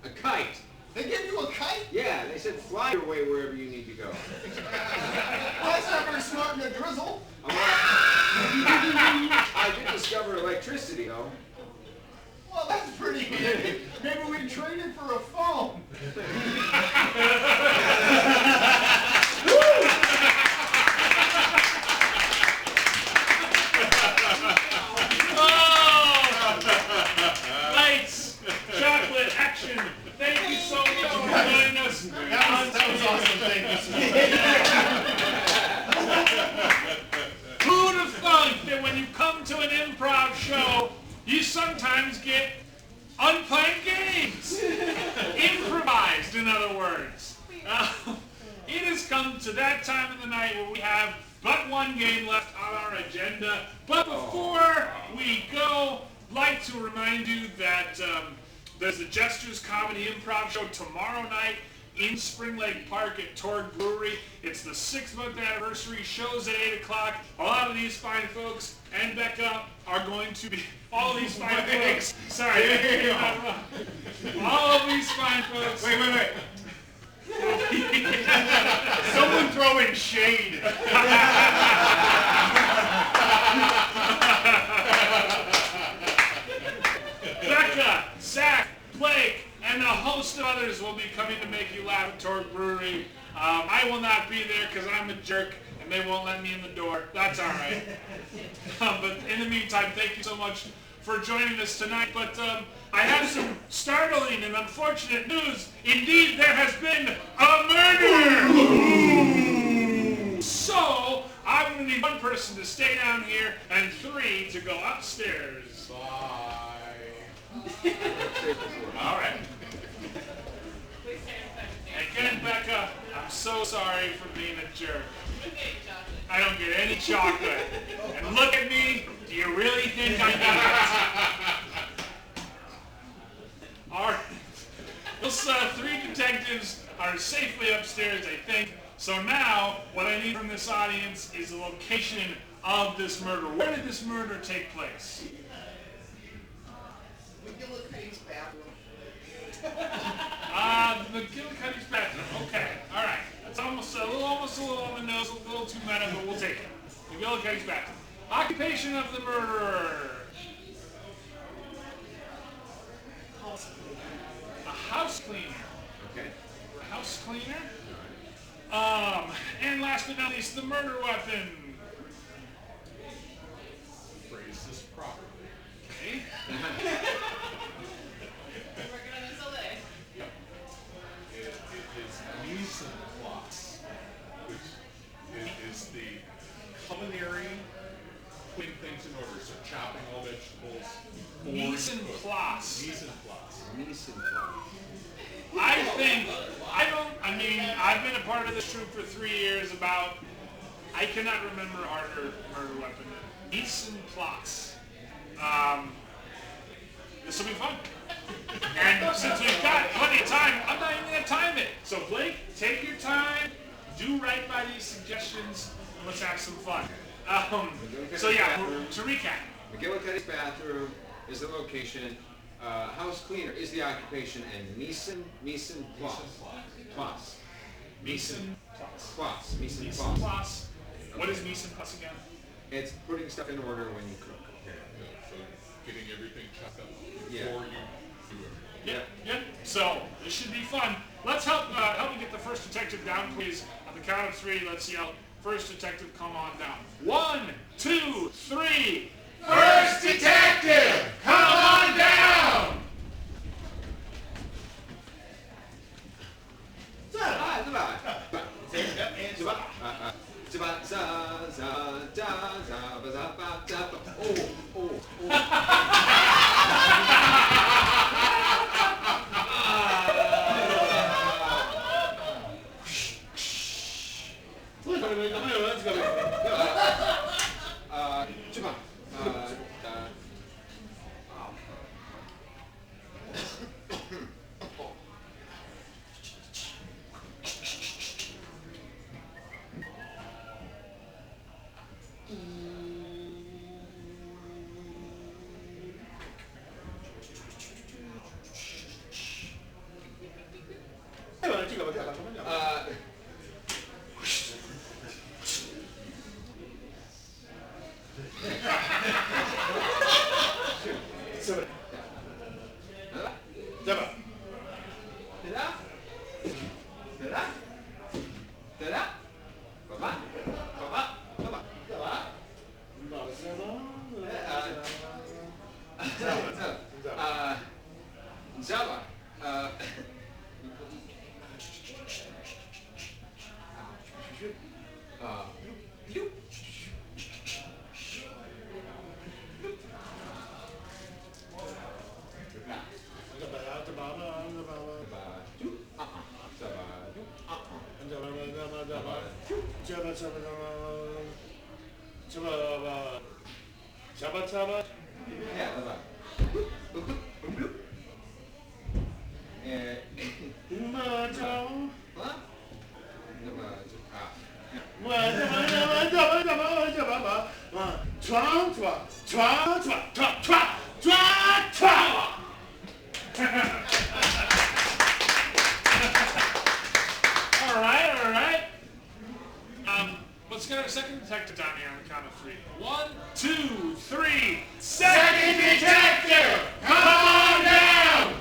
Speaker 5: kite.
Speaker 3: They give you a kite?
Speaker 5: Yeah, they said fly your way wherever you need to go.
Speaker 3: That's not very smart in a drizzle.
Speaker 5: I did discover electricity, though.
Speaker 3: Well, that's pretty handy. Maybe we can trade it for a phone.
Speaker 2: Lights, chocolate, action. Thank you so much for joining us.
Speaker 3: That was awesome. Thank you.
Speaker 2: Who would have thought that when you come to an improv show, you sometimes get unplanned games. Improvised, in other words. It has come to that time of the night where we have but one game left on our agenda. But before we go, I'd like to remind you that there's the Jester's Comedy Improv Show tomorrow night in Spring Lake Park at Torg Brewery. It's the 6th-month anniversary. Shows at 8 o'clock. A lot of these fine folks and Becca are going to be... All of these fine folks... Sorry. All of these fine folks...
Speaker 3: Wait. Someone throwing shade.
Speaker 2: Becca, Zach, Blake, and a host of others will be coming to make you laugh at Torg Brewery. I will not be there because I'm a jerk and they won't let me in the door. That's all right. But in the meantime, thank you so much for joining us tonight. But I have some startling and unfortunate news. Indeed, there has been a murder! So, I'm going to need one person to stay down here and 3 to go upstairs.
Speaker 3: Bye.
Speaker 2: All right. Again, Becca, I'm so sorry for being a jerk. I don't get any chocolate. And look at me, do you really think I got it? All right. Those 3 detectives are safely upstairs, I think. So now, what I need from this audience is the location of this murder. Where did this murder take place?
Speaker 9: Magillycuddy's bathroom.
Speaker 2: Magillycuddy's bathroom. Okay, all right. That's almost a little on the nose, a little too meta, but we'll take it. Magillycuddy's bathroom. Occupation of the murderer. A house cleaner.
Speaker 5: Okay.
Speaker 2: A house cleaner. And last but not least, the murder weapon.
Speaker 3: Phrase this properly.
Speaker 2: Okay.
Speaker 6: Working on this all day.
Speaker 3: It is mise en place, which is the culinary putting things in order. So chopping all vegetables.
Speaker 2: Mise en place.
Speaker 3: Mise en place.
Speaker 5: Mise en place.
Speaker 2: I've been a part of this troupe for 3 years. I cannot remember a harder murder weapon. Mise en place. This will be fun. And since we've got plenty of time, I'm not even going to time it. So Blake, take your time, do right by these suggestions, and let's have some fun. So yeah, to recap.
Speaker 5: Magillycuddy's bathroom is the location. House cleaner is the occupation, and mise en place. Mise en place. Mise en place.
Speaker 2: What is mise en place again?
Speaker 5: It's putting stuff in order when you cook.
Speaker 3: So getting everything chopped up
Speaker 5: Yeah.
Speaker 3: before you do it.
Speaker 2: Yep. So this should be fun. Let's help me get the first detective down, please. On the count of 3, let's yell, "First detective, come on down." 1, 2, 3.
Speaker 3: First detective, come on down!
Speaker 5: Yeah, bye-bye. What?
Speaker 2: All right. Let's get our second detective down here on the count of 3. 1, 2, 3.
Speaker 3: Second detective, come on down!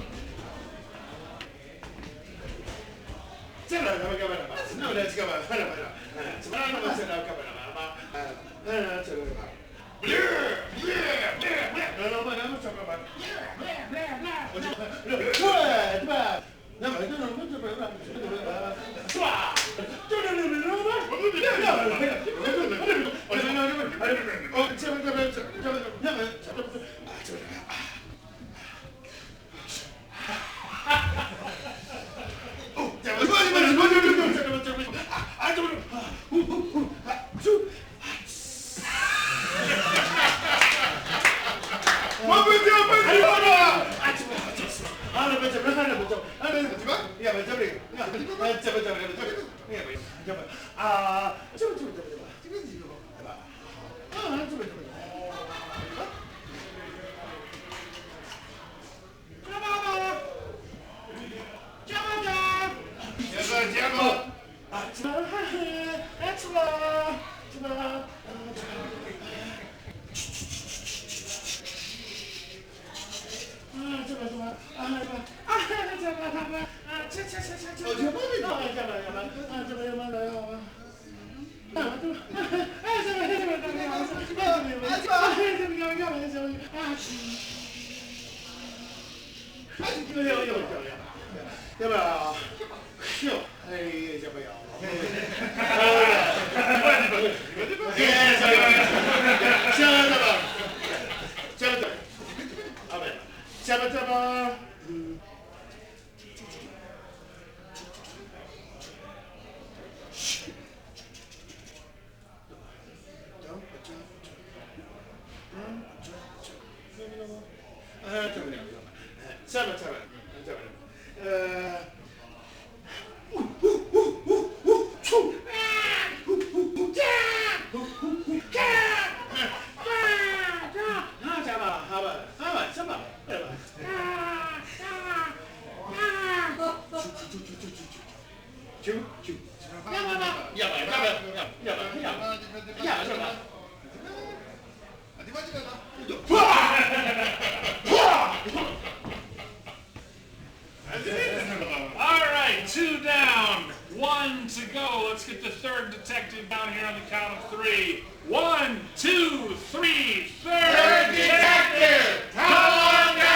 Speaker 2: All right, 2 down, 1 to go. Let's get the third detective down here on the count of 3. 1, 2, 3. Third detective,
Speaker 3: come on down!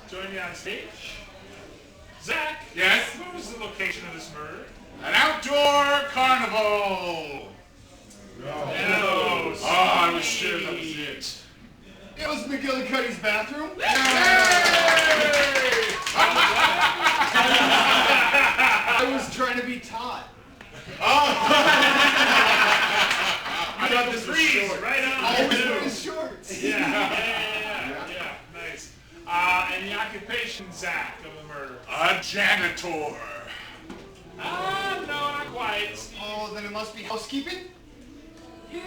Speaker 2: Join me on stage. Zach,
Speaker 3: Yes?
Speaker 2: what was the location of this murder?
Speaker 3: An outdoor carnival.
Speaker 2: No.
Speaker 3: Oh, I was sure that was it.
Speaker 9: It was Magillycuddy's bathroom. I was trying to be Todd.
Speaker 2: I thought this was short. Right on.
Speaker 9: Always wearing shorts.
Speaker 2: Yeah. Nice. And the occupation, Zach, of the murder?
Speaker 3: A janitor.
Speaker 2: No, not quite.
Speaker 9: Oh, then it must be housekeeping?
Speaker 2: Yeah,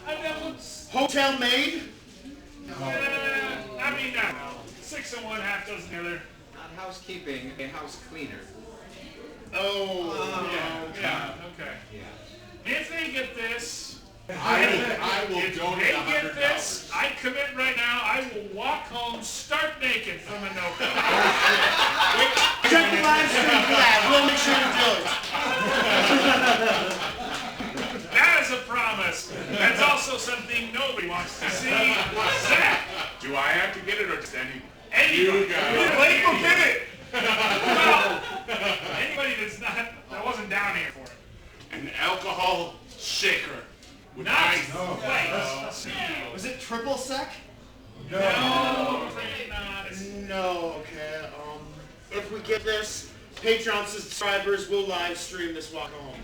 Speaker 2: I know.
Speaker 4: Hotel maid?
Speaker 2: I mean, no. 6 and 1, half dozen the other.
Speaker 5: Not housekeeping, a house cleaner.
Speaker 4: Oh.
Speaker 2: Yeah, okay.
Speaker 5: Yeah.
Speaker 2: If they get this,
Speaker 3: I will
Speaker 2: if
Speaker 3: donate
Speaker 2: they
Speaker 3: $100.
Speaker 2: get this, I commit right now, I will walk home stark naked from Anoka.
Speaker 4: Check the live stream for that. We'll make sure to do it.
Speaker 2: That is a promise. That's also something nobody wants to see. Zach,
Speaker 3: Do I have to get it or just any?
Speaker 2: anybody.
Speaker 3: You got it.
Speaker 2: Anybody go get it. Well, anybody that wasn't down here for it.
Speaker 3: An alcohol shaker. With
Speaker 2: Not
Speaker 3: ice.
Speaker 2: quite.
Speaker 9: Was it triple sec?
Speaker 2: No, I'm afraid not.
Speaker 4: No, okay. If we get this, Patreon subscribers will live stream this walk home.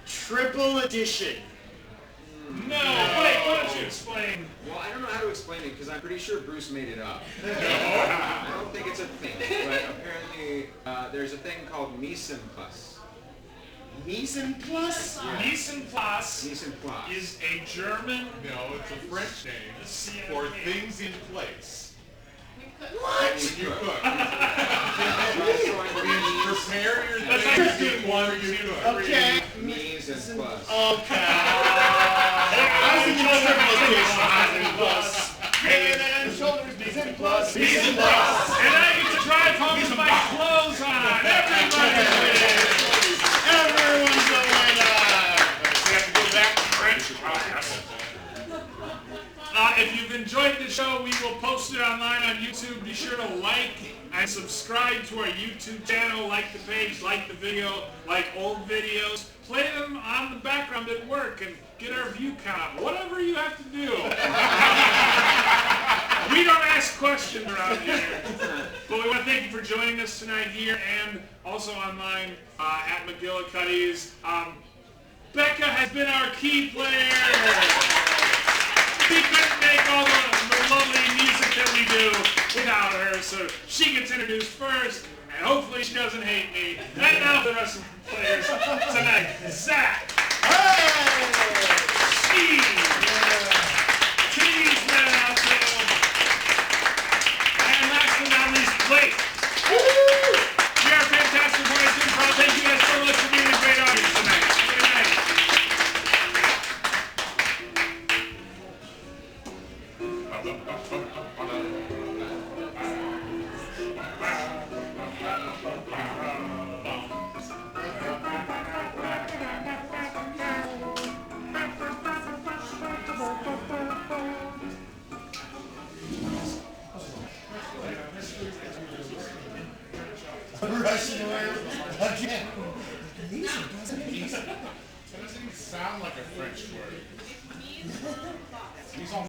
Speaker 4: Triple edition.
Speaker 2: No, wait, why don't you explain?
Speaker 5: Well, I don't know how to explain it because I'm pretty sure Bruce made it up. I don't think it's a thing, but apparently there's a thing called mise en place.
Speaker 4: Mise en place?
Speaker 2: Mise en place
Speaker 5: Mise en place.
Speaker 2: is a German.
Speaker 3: No, it's a French name for things in place.
Speaker 4: What?
Speaker 3: When you cook.
Speaker 5: Mise
Speaker 3: Prepare your
Speaker 2: That's
Speaker 3: things
Speaker 2: interesting.
Speaker 3: before you cook.
Speaker 4: Okay.
Speaker 5: en place.
Speaker 4: Okay. I was in the triple edition. Mise en place.
Speaker 9: Head and shoulders, mise en place.
Speaker 2: Mise en place. And I get to drive home with my clothes on. Everybody wins.
Speaker 4: Everyone's a winner.
Speaker 3: You have to go back to French.
Speaker 2: If you've enjoyed the show, we will post it online on YouTube. Be sure to like and subscribe to our YouTube channel. Like the page, like the video, like old videos. Play them on the background at work and get our view count up. Whatever you have to do. We don't ask questions around here. But we want to thank you for joining us tonight here and also online at Magillycuddy's. Becca has been our key player. We couldn't make all the lovely music that we do without her, so she gets introduced first, and hopefully she doesn't hate me. And now the rest of the players tonight. Zach. Steve. Titties Man also. And last but not least, Blake. We are fantastic Voyage Improv. Thank you guys so much for being a great audience tonight. Good night.
Speaker 9: Rushing around again.
Speaker 3: It doesn't even sound like a French word. He's on